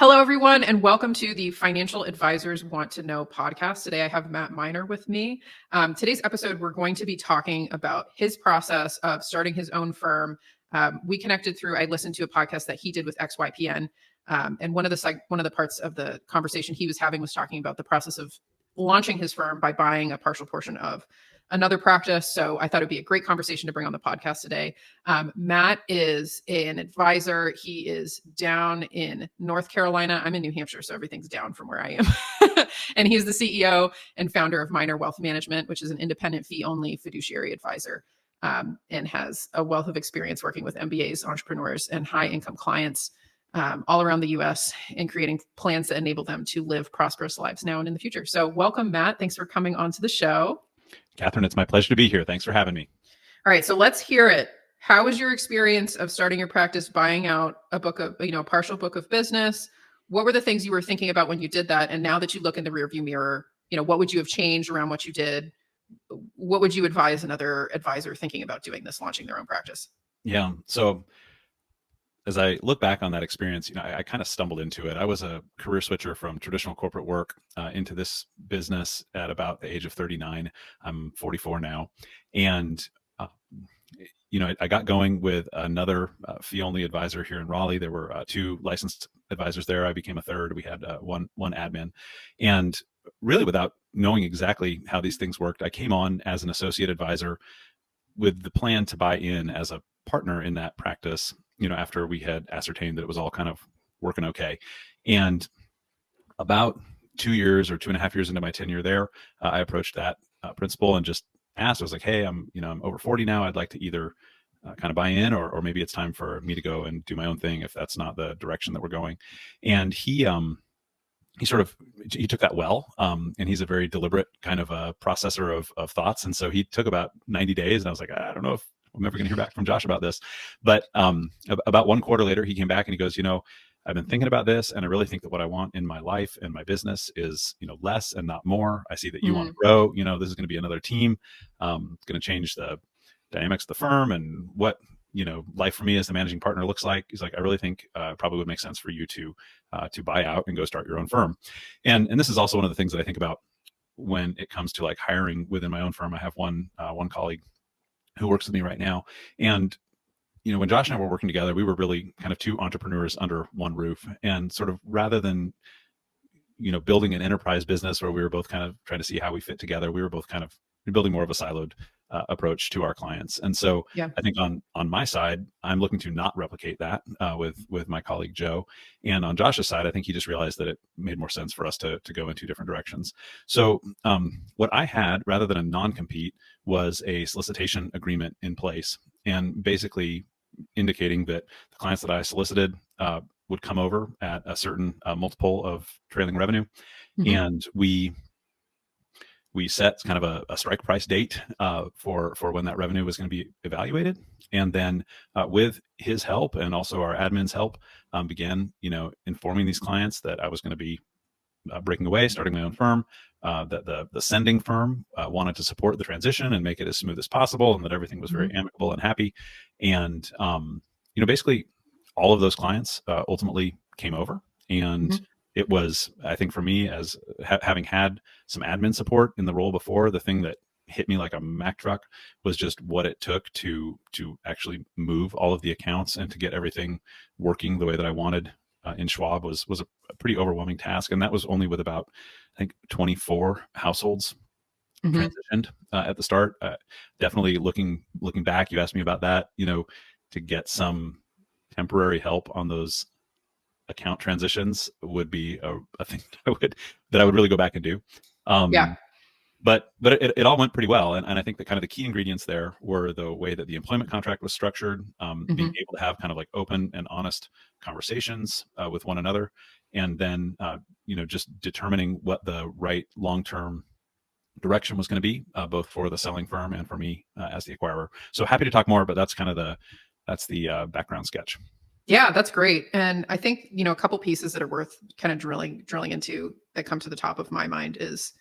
Hello, everyone, and welcome to the Financial Advisors Want to Know podcast. Today, I have Matt Miner with me. Today's episode, we're going to be talking about his process of starting his own firm. We connected through, I listened to a podcast that he did with XYPN. And one of the parts of the conversation he was having was talking about the process of launching his firm by buying a partial portion of another practice. So I thought it'd be a great conversation to bring on the podcast today. Matt is an advisor. He is down in North Carolina. I'm in New Hampshire, so everything's down from where I am. And he's the CEO and founder of Miner Wealth Management, which is an independent fee-only fiduciary advisor, and has a wealth of experience working with MBAs, entrepreneurs, and high-income clients all around the U.S. and creating plans that enable them to live prosperous lives now and in the future. So welcome, Matt. Thanks for coming onto the show. Catherine, it's my pleasure to be here. Thanks for having me. All right, so let's hear it. How was your experience of starting your practice, buying out a book of, a partial book of business? What were the things you were thinking about when you did that? And now that you look in the rearview mirror, what would you have changed around what you did? What would you advise another advisor thinking about doing this, launching their own practice? Yeah. So as I look back on that experience, I kind of stumbled into it. I was a career switcher from traditional corporate work into this business at about the age of 39. I'm 44 now. And, I got going with another fee-only advisor here in Raleigh. There were two licensed advisors there. I became a third. We had one admin. And really without knowing exactly how these things worked, I came on as an associate advisor with the plan to buy in as a partner in that practice, after we had ascertained that it was all kind of working okay. And about 2 years or 2.5 years into my tenure there, I approached that principal and just asked, I was like, hey, I'm over 40 now. I'd like to either kind of buy in or maybe it's time for me to go and do my own thing if that's not the direction that we're going. And he took that well. And he's a very deliberate kind of a processor of thoughts. And so he took about 90 days and I was like, I don't know if I'm ever going to hear back from Josh about this. But about 1 quarter later, he came back and he goes, I've been thinking about this, and I really think that what I want in my life and my business is, less and not more. I see that you want to grow. This is going to be another team. Going to change the dynamics of the firm and what life for me as the managing partner looks like. He's like, I really think probably would make sense for you to buy out and go start your own firm. And this is also one of the things that I think about when it comes to like hiring within my own firm. I have one colleague who works with me right now. And, when Josh and I were working together, we were really kind of two entrepreneurs under one roof, and sort of rather than, building an enterprise business where we were both kind of trying to see how we fit together, we were both kind of building more of a siloed approach to our clients. And so yeah. I think on my side, I'm looking to not replicate that with my colleague, Joe. And on Josh's side, I think he just realized that it made more sense for us to go in two different directions. So what I had, rather than a non-compete, was a solicitation agreement in place, and basically indicating that the clients that I solicited would come over at a certain multiple of trailing revenue. Mm-hmm. And we set kind of a strike price date for when that revenue was going to be evaluated. And then with his help and also our admin's help, began, informing these clients that I was going to be breaking away, starting my own firm, that the sending firm wanted to support the transition and make it as smooth as possible, and that everything was very amicable and happy. And, basically all of those clients ultimately came over. And it was, I think for me, as having had some admin support in the role before, the thing that hit me like a Mack truck was just what it took to actually move all of the accounts and to get everything working the way that I wanted in Schwab was a pretty overwhelming task. And that was only with about, I think, 24 households transitioned at the start. Definitely looking back, you asked me about that, to get some temporary help on those account transitions would be a thing that I would really go back and do. Yeah. But it all went pretty well. And I think that kind of the key ingredients there were the way that the employment contract was structured, being able to have kind of like open and honest conversations with one another. And then, just determining what the right long-term direction was going to be, both for the selling firm and for me as the acquirer. So happy to talk more, but that's kind of the background sketch. Yeah, that's great. And I think, a couple pieces that are worth kind of drilling into that come to the top of my mind is,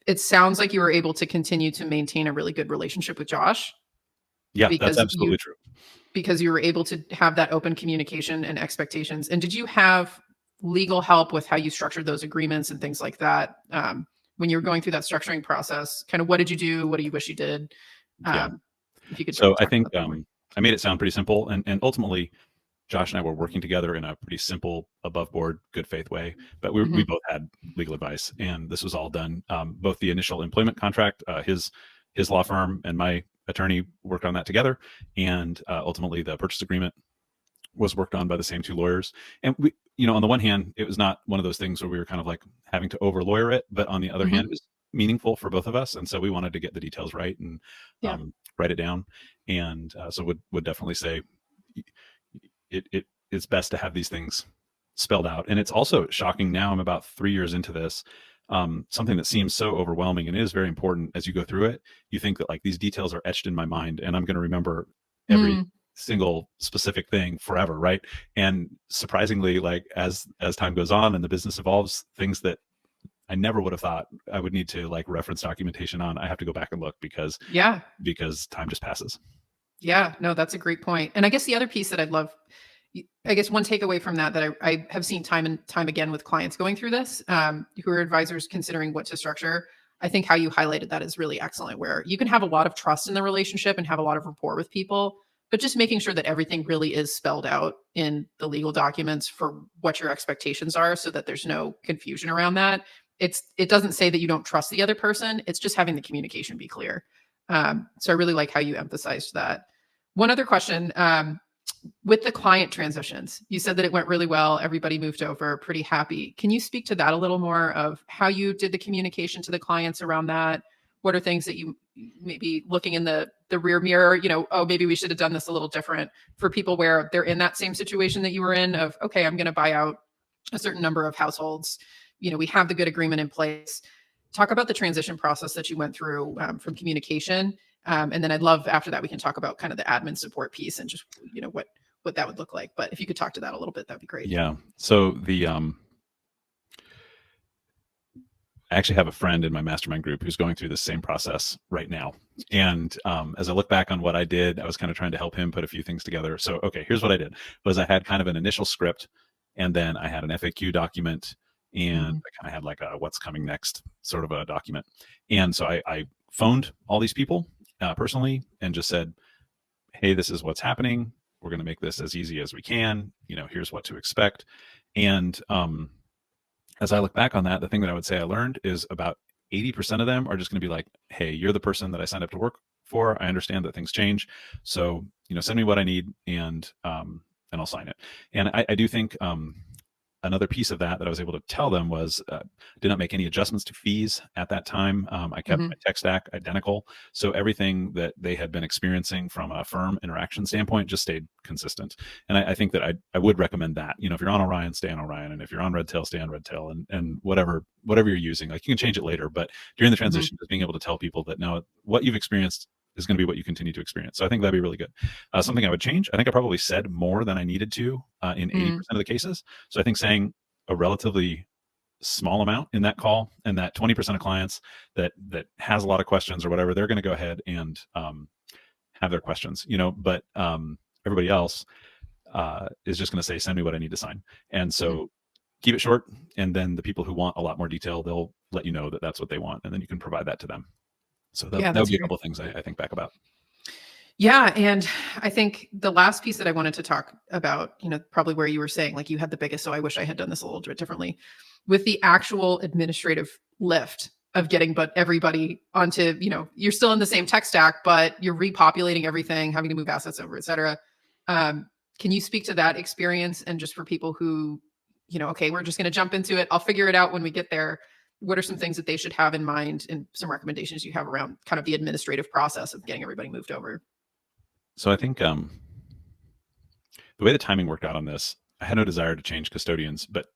it sounds like you were able to continue to maintain a really good relationship with Josh. Yeah, that's absolutely true. Because you were able to have that open communication and expectations. And did you have legal help with how you structured those agreements and things like that. When you were going through that structuring process, kind of what did you do? What do you wish you did? Yeah. If you could So I talk think about that more. I made it sound pretty simple, and ultimately Josh and I were working together in a pretty simple, above board, good faith way. But we Mhm. both had legal advice, and this was all done. Both the initial employment contract, his law firm and my attorney worked on that together, and ultimately the purchase agreement was worked on by the same two lawyers. And we, on the one hand, it was not one of those things where we were kind of like having to over lawyer it, but on the other hand, Mhm. it was meaningful for both of us, and so we wanted to get the details right and Yeah. write it down. And so would definitely say it is best to have these things spelled out. And it's also shocking now. I'm about 3 years into this. Something that seems so overwhelming and is very important as you go through it. You think that like these details are etched in my mind, and I'm going to remember every Mm. single specific thing forever, right? And surprisingly, like as time goes on and the business evolves, things that I never would have thought I would need to like reference documentation on, I have to go back and look Yeah. because time just passes. Yeah. No, that's a great point. And I guess the other piece that I'd love, I guess one takeaway from that I have seen time and time again with clients going through this, who are advisors considering what to structure. I think how you highlighted that is really excellent, where you can have a lot of trust in the relationship and have a lot of rapport with people, but just making sure that everything really is spelled out in the legal documents for what your expectations are so that there's no confusion around that. It doesn't say that you don't trust the other person. It's just having the communication be clear. So I really like how you emphasized that. One other question, with the client transitions, you said that it went really well. Everybody moved over, pretty happy. Can you speak to that a little more of how you did the communication to the clients around that? What are things that you maybe looking in the rear mirror, oh, maybe we should have done this a little different for people where they're in that same situation that you were in of, okay, I'm going to buy out a certain number of households. We have the good agreement in place. Talk about the transition process that you went through, from communication. And then I'd love after that, we can talk about kind of the admin support piece and just, what that would look like. But if you could talk to that a little bit, that'd be great. Yeah. So I actually have a friend in my mastermind group who's going through the same process right now. And as I look back on what I did, I was kind of trying to help him put a few things together. So, okay, here's what I did was I had kind of an initial script, and then I had an FAQ document, and Mhm. I kind of had like a what's coming next sort of a document. And so I phoned all these people personally and just said, hey, this is what's happening. We're going to make this as easy as we can. Here's what to expect. And as I look back on that, the thing that I would say I learned is about 80% of them are just going to be like, hey, you're the person that I signed up to work for. I understand that things change. So, send me what I need, and I'll sign it. And I do think another piece of that I was able to tell them was did not make any adjustments to fees at that time. I kept my Mhm. tech stack identical. So everything that they had been experiencing from a firm interaction standpoint just stayed consistent. And I think that I would recommend that. If you're on Orion, stay on Orion. And if you're on Redtail, stay on Redtail. And whatever you're using, like you can change it later. But during the Mhm. transition, just being able to tell people that no, what you've experienced is going to be what you continue to experience. So I think that'd be really good. Something I would change. I think I probably said more than I needed to in 80% of the cases. So I think saying a relatively small amount in that call, and that 20% of clients that has a lot of questions or whatever, they're going to go ahead and have their questions, but everybody else is just going to say, send me what I need to sign. And Mhm. so keep it short. And then the people who want a lot more detail, they'll let you know that that's what they want. And then you can provide that to them. So Yeah, that would that's be a great. couple of things I think back about. Yeah, and I think the last piece that I wanted to talk about, probably where you were saying like you had the biggest, so I wish I had done this a little bit differently with the actual administrative lift of getting but everybody onto, you're still in the same tech stack, but you're repopulating everything, having to move assets over, et cetera. Can you speak to that experience and just for people who, okay, we're just going to jump into it. I'll figure it out when we get there. What are some things that they should have in mind and some recommendations you have around kind of the administrative process of getting everybody moved over? So I think the way the timing worked out on this, I had no desire to change custodians, but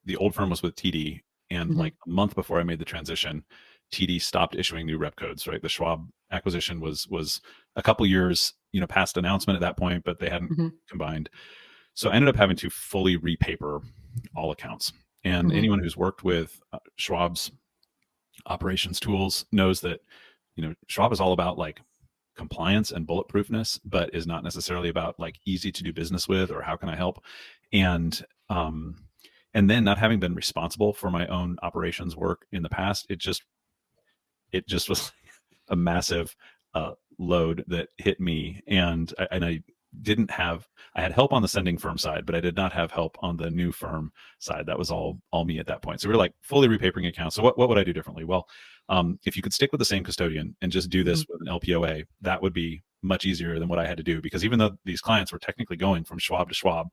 the old firm was with TD, and Mhm. like a month before I made the transition, TD stopped issuing new rep codes. Right, the Schwab acquisition was a couple years, past announcement at that point, but they hadn't Mhm. combined. So I ended up having to fully repaper all accounts. And Mhm. anyone who's worked with Schwab's operations tools knows that Schwab is all about like compliance and bulletproofness, but is not necessarily about like easy to do business with or how can I help. And And then not having been responsible for my own operations work in the past, it just was a massive load that hit me. And I didn't have, I had help on the sending firm side, but I did not have help on the new firm side. That was all me at that point. So we were like fully repapering accounts. So what would I do differently? Well, if you could stick with the same custodian and just do this with an LPOA, that would be much easier than what I had to do, because even though these clients were technically going from Schwab to Schwab,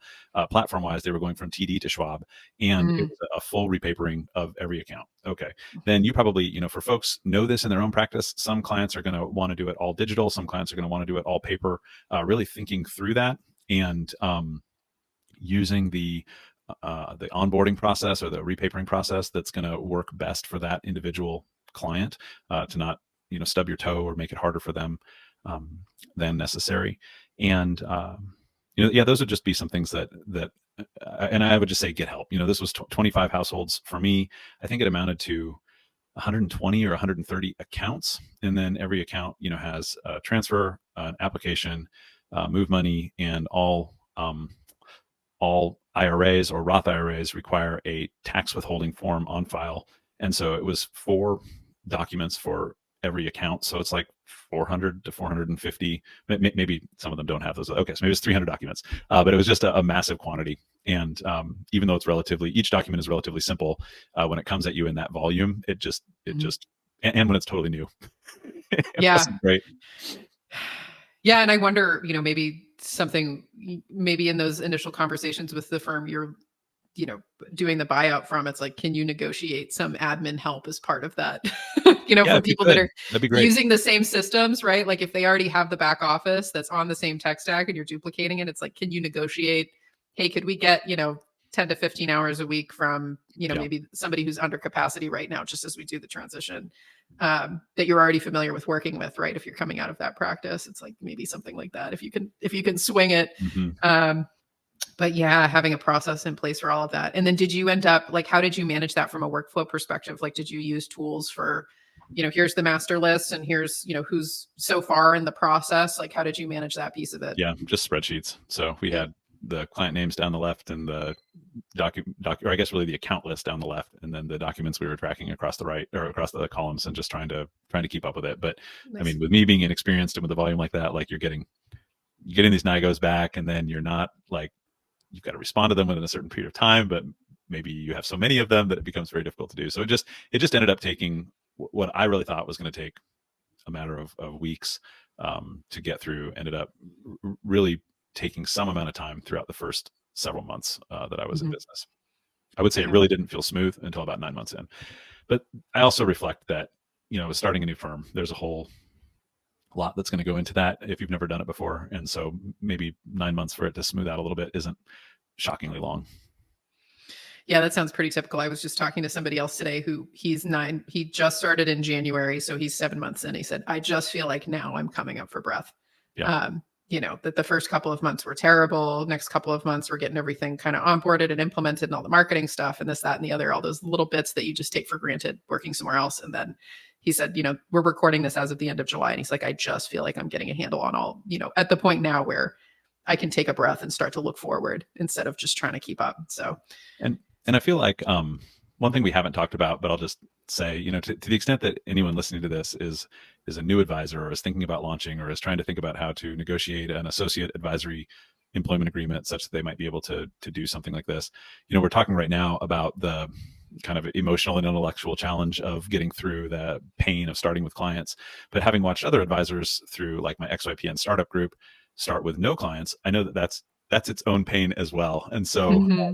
platform wise, they were going from TD to Schwab, and it was a full repapering of every account. Okay. Then you probably, for folks know this in their own practice, some clients are going to want to do it all digital. Some clients are going to want to do it all paper, really thinking through that and using the onboarding process or the repapering process that's going to work best for that individual client, to not, stub your toe or make it harder for them than necessary. And, those would just be some things that and I would just say get help. This was 25 households for me. I think it amounted to 120 or 130 accounts. And then every account, has a transfer, an application, move money, and all IRAs or Roth IRAs require a tax withholding form on file. And so it was 4 documents for every account. So it's like 400 to 450, maybe some of them don't have those. Okay. So maybe it's 300 documents, but it was just a massive quantity. And even though each document is relatively simple, when it comes at you in that volume, it and when it's totally new, it wasn't great. Yeah. And I wonder, maybe in those initial conversations with the firm you're, doing the buyout from, it's like, can you negotiate some admin help as part of that? For people that are using the same systems, right? Like if they already have the back office that's on the same tech stack and you're duplicating it, it's like, can you negotiate, hey, could we get, 10 to 15 hours a week from, maybe somebody who's under capacity right now, just as we do the transition, that you're already familiar with working with, right? If you're coming out of that practice, it's like maybe something like that. If you can swing it. But yeah, having a process in place for all of that. And then did you end up, how did you manage that from a workflow perspective? Did you use tools for, here's the master list and here's, who's so far in the process? How did you manage that piece of it? Yeah, just spreadsheets. So we had the client names down the left and the or I guess really the account list down the left, and then the documents we were tracking across the right or across the columns, and just trying to keep up with it. But nice. I mean, with me being inexperienced and with a volume like that, you're getting these NIGOs back, and then you're not you've got to respond to them within a certain period of time, but maybe you have so many of them that it becomes very difficult to do. So it just ended up taking what I really thought was going to take a matter of weeks to get through. Ended up really taking some amount of time throughout the first several months that I was in business. I would say it really didn't feel smooth until about 9 months in. But I also reflect that, with starting a new firm, there's a whole lot that's going to go into that if you've never done it before. And so maybe 9 months for it to smooth out a little bit isn't shockingly long. Yeah, that sounds pretty typical. I was just talking to somebody else today who he just started in January. So he's 7 months in. He said, I just feel like now I'm coming up for breath. Yeah. That the first couple of months were terrible. Next couple of months, we're getting everything kind of onboarded and implemented and all the marketing stuff and this, that, and the other, all those little bits that you just take for granted working somewhere else. And then he said, we're recording this as of the end of July. And he's like, I just feel like I'm getting a handle on all, at the point now where I can take a breath and start to look forward instead of just trying to keep up. So, and I feel like one thing we haven't talked about, but I'll just say, to the extent that anyone listening to this is a new advisor or is thinking about launching or is trying to think about how to negotiate an associate advisory employment agreement such that they might be able to do something like this. We're talking right now about the kind of emotional and intellectual challenge of getting through the pain of starting with clients. But having watched other advisors through my XYPN startup group start with no clients, I know that that's its own pain as well. And so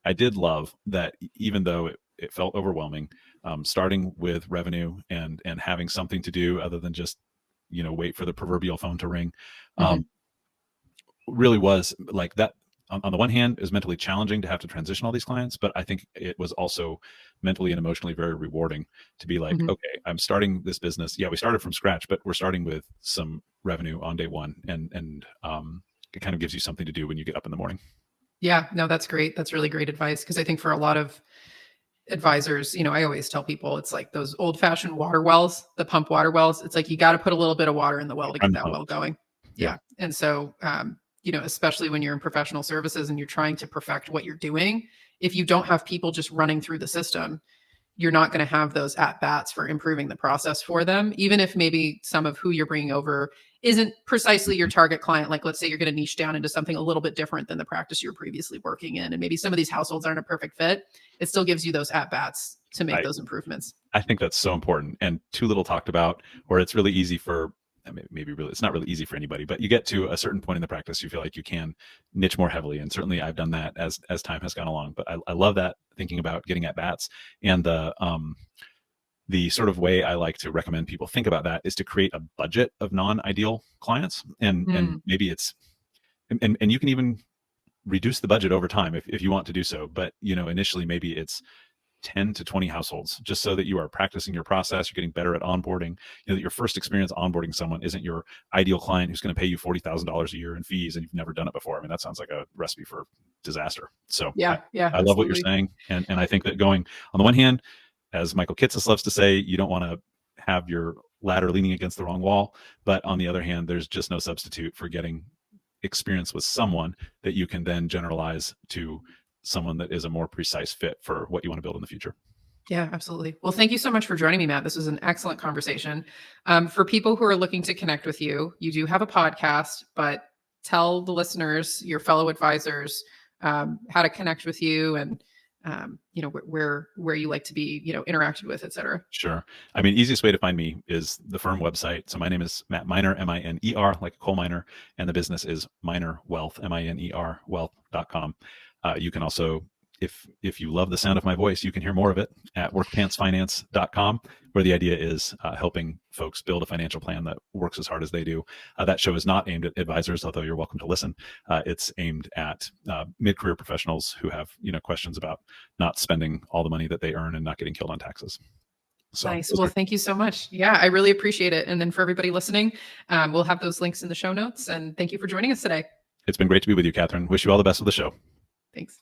I did love that, even though it felt overwhelming, starting with revenue and having something to do other than just, wait for the proverbial phone to ring, really was that. On the one hand, it was mentally challenging to have to transition all these clients, but I think it was also mentally and emotionally very rewarding to be like, okay, I'm starting this business. Yeah, we started from scratch, but we're starting with some revenue on day one, and it kind of gives you something to do when you get up in the morning. Yeah, no, that's great. That's really great advice, because I think for a lot of advisors, I always tell people it's like those old-fashioned water wells, the pump water wells. It's like you got to put a little bit of water in the well to get that well going. Yeah. And so especially when you're in professional services and you're trying to perfect what you're doing, if you don't have people just running through the system, you're not going to have those at bats for improving the process for them, even if maybe some of who you're bringing over isn't precisely your target client. Like, let's say you're going to niche down into something a little bit different than the practice you were previously working in. And maybe some of these households aren't a perfect fit. It still gives you those at bats to make those improvements. I think that's so important and too little talked about, where it's really easy for, I mean, maybe really, it's not really easy for anybody, but you get to a certain point in the practice, you feel like you can niche more heavily. And certainly I've done that as time has gone along, but I love that, thinking about getting at bats. And the sort of way I like to recommend people think about that is to create a budget of non-ideal clients. And maybe it's, and you can even reduce the budget over time if you want to do so. But, you know, initially maybe it's 10 to 20 households, just so that you are practicing your process, you're getting better at onboarding, you know, that your first experience onboarding someone isn't your ideal client who's going to pay you $40,000 a year in fees and you've never done it before. I mean, that sounds like a recipe for disaster. So I love what you're saying. And I think that going, on the one hand, as Michael Kitces loves to say, you don't want to have your ladder leaning against the wrong wall. But on the other hand, there's just no substitute for getting experience with someone that you can then generalize to someone that is a more precise fit for what you want to build in the future. Yeah, absolutely. Well, thank you so much for joining me, Matt. This was an excellent conversation. For people who are looking to connect with you, you do have a podcast, but tell the listeners, your fellow advisors, how to connect with you and you know, where you like to be, you know, interacted with, et cetera. Sure. I mean, easiest way to find me is the firm website. So my name is Matt Miner, M-I-N-E-R, like a coal miner, and the business is Miner Wealth, M-I-N-E-R, wealth.com. You can also, if you love the sound of my voice, you can hear more of it at workpantsfinance.com, where the idea is helping folks build a financial plan that works as hard as they do. That show is not aimed at advisors, although you're welcome to listen. It's aimed at mid-career professionals who have, you know, questions about not spending all the money that they earn and not getting killed on taxes. So, nice. Well, thank you so much. Yeah, I really appreciate it. And then for everybody listening, we'll have those links in the show notes. And thank you for joining us today. It's been great to be with you, Catherine. Wish you all the best with the show. Thanks.